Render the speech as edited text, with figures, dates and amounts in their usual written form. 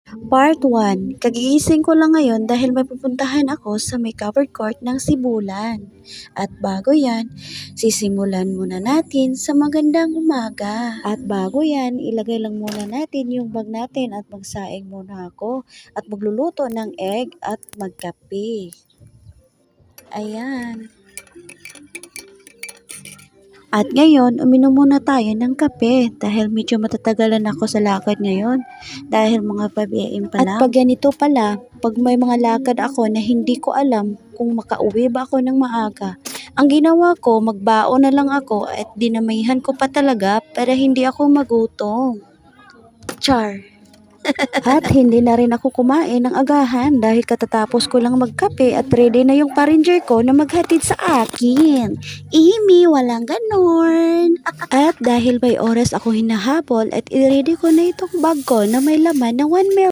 Part 1. Kagigising ko lang ngayon dahil may pupuntahan ako sa may covered court ng Sibulan. At bago yan, sisimulan muna natin sa magandang umaga. At bago yan, ilagay lang muna natin yung bag natin at magsaing muna ako at magluluto ng egg at magkape. Ayan. At ngayon, uminom muna tayo ng kape dahil medyo matatagalan ako sa lakad ngayon dahil mga 5 AM pa lang. At pag ganito pala, pag may mga lakad ako na hindi ko alam kung makauwi ba ako ng maaga, ang ginawa ko, magbaon na lang ako at dinamihan ko pa talaga para hindi ako magutom. Char! At hindi na rin ako kumain ng agahan dahil katatapos ko lang magkape at ready na yung passenger ko na maghatid sa akin. Imi, walang ganon. At dahil may oras ako hinahabol at i-ready ko na itong bag ko na may laman ng 1 million.